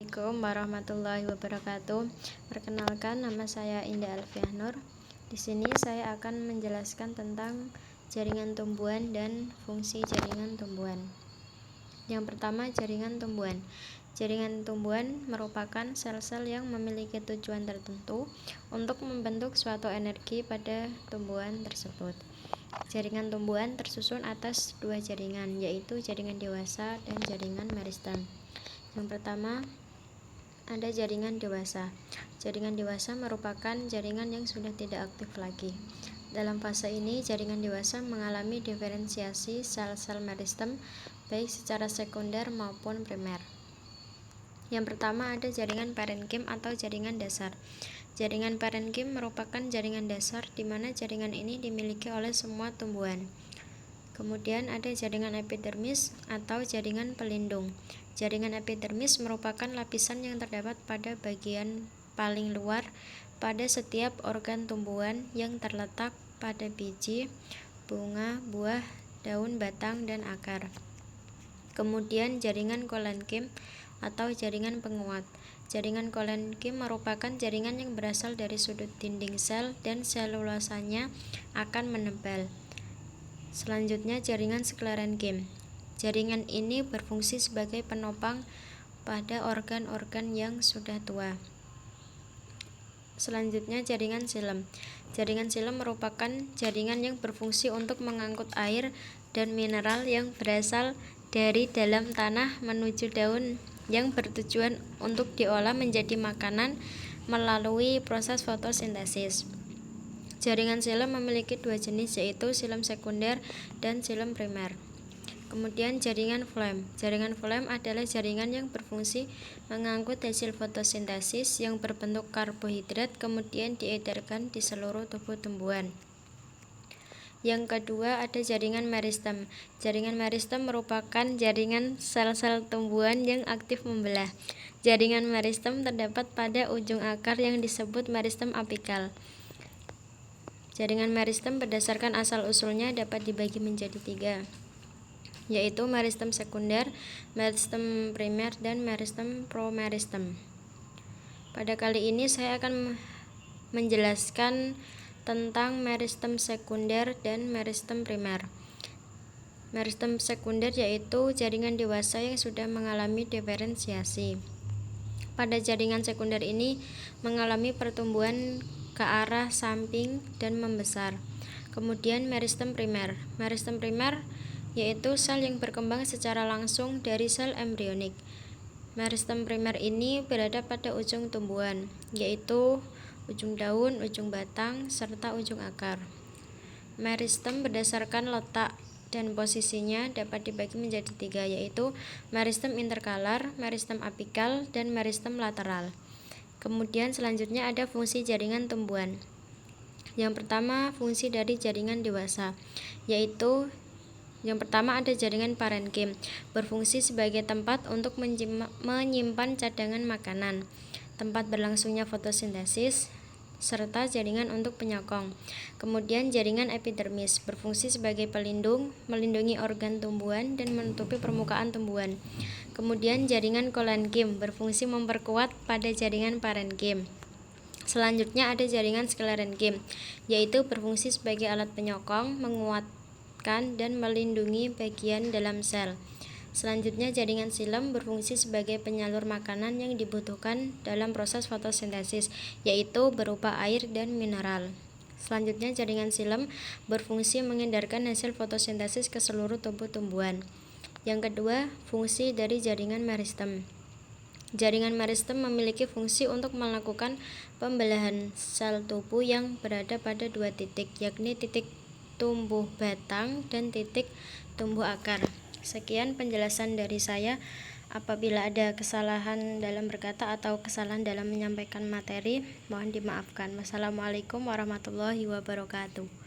Assalamualaikum warahmatullahi wabarakatuh. Perkenalkan, nama saya Indah Alfiah Nur. Di sini saya akan menjelaskan tentang jaringan tumbuhan dan fungsi jaringan tumbuhan. Yang pertama, jaringan tumbuhan. Jaringan tumbuhan merupakan sel-sel yang memiliki tujuan tertentu untuk membentuk suatu energi pada tumbuhan tersebut. Jaringan tumbuhan tersusun atas dua jaringan, yaitu jaringan dewasa dan jaringan meristem. Yang pertama, ada jaringan dewasa. Jaringan dewasa merupakan jaringan yang sudah tidak aktif lagi. Dalam fase ini, jaringan dewasa mengalami diferensiasi sel-sel meristem baik secara sekunder maupun primer. Yang pertama, ada jaringan parenkim atau jaringan dasar. Jaringan parenkim merupakan jaringan dasar di mana jaringan ini dimiliki oleh semua tumbuhan. Kemudian ada jaringan epidermis atau jaringan pelindung. Jaringan epidermis merupakan lapisan yang terdapat pada bagian paling luar pada setiap organ tumbuhan yang terletak pada biji, bunga, buah, daun, batang, dan akar. Kemudian jaringan kolenkim atau jaringan penguat. Jaringan kolenkim merupakan jaringan yang berasal dari sudut dinding sel dan selulosanya akan menebal. Selanjutnya, jaringan sklerenkim. Jaringan ini berfungsi sebagai penopang pada organ-organ yang sudah tua. Selanjutnya, jaringan xilem. Jaringan xilem merupakan jaringan yang berfungsi untuk mengangkut air dan mineral yang berasal dari dalam tanah menuju daun yang bertujuan untuk diolah menjadi makanan melalui proses fotosintesis. Jaringan xilem memiliki dua jenis, yaitu xilem sekunder dan xilem primer. Kemudian jaringan floem. Jaringan floem adalah jaringan yang berfungsi mengangkut hasil fotosintesis yang berbentuk karbohidrat kemudian diedarkan di seluruh tubuh tumbuhan. Yang kedua, ada jaringan meristem. Jaringan meristem merupakan jaringan sel-sel tumbuhan yang aktif membelah. Jaringan meristem terdapat pada ujung akar yang disebut meristem apikal. Jaringan meristem berdasarkan asal-usulnya dapat dibagi menjadi tiga, yaitu meristem sekunder, meristem primer, dan meristem promeristem. Pada kali ini saya akan menjelaskan tentang meristem sekunder dan meristem primer. Meristem sekunder yaitu jaringan dewasa yang sudah mengalami diferensiasi. Pada jaringan sekunder ini mengalami pertumbuhan ke arah samping dan membesar. Kemudian meristem primer. Meristem primer yaitu sel yang berkembang secara langsung dari sel embrionik. Meristem primer ini berada pada ujung tumbuhan, yaitu ujung daun, ujung batang, serta ujung akar. Meristem berdasarkan letak dan posisinya dapat dibagi menjadi tiga, yaitu meristem interkalar, meristem apikal, dan meristem lateral. Kemudian selanjutnya ada fungsi jaringan tumbuhan. Yang pertama, fungsi dari jaringan dewasa, yaitu yang pertama ada jaringan parenkim, berfungsi sebagai tempat untuk menyimpan cadangan makanan, tempat berlangsungnya fotosintesis, serta jaringan untuk penyokong. Kemudian jaringan epidermis, berfungsi sebagai pelindung, melindungi organ tumbuhan dan menutupi permukaan tumbuhan. Kemudian jaringan kolenkim, berfungsi memperkuat pada jaringan parenkim. Selanjutnya ada jaringan sklerenkim, yaitu berfungsi sebagai alat penyokong, menguatkan dan melindungi bagian dalam sel. Selanjutnya jaringan xilem berfungsi sebagai penyalur makanan yang dibutuhkan dalam proses fotosintesis, yaitu berupa air dan mineral. Selanjutnya jaringan xilem berfungsi mengedarkan hasil fotosintesis ke seluruh tubuh tumbuhan. Yang kedua, fungsi dari jaringan meristem. Jaringan meristem memiliki fungsi untuk melakukan pembelahan sel tubuh yang berada pada dua titik, yakni titik tumbuh batang dan titik tumbuh akar. Sekian penjelasan dari saya. Apabila ada kesalahan dalam berkata atau kesalahan dalam menyampaikan materi, mohon dimaafkan. Wassalamualaikum warahmatullahi wabarakatuh.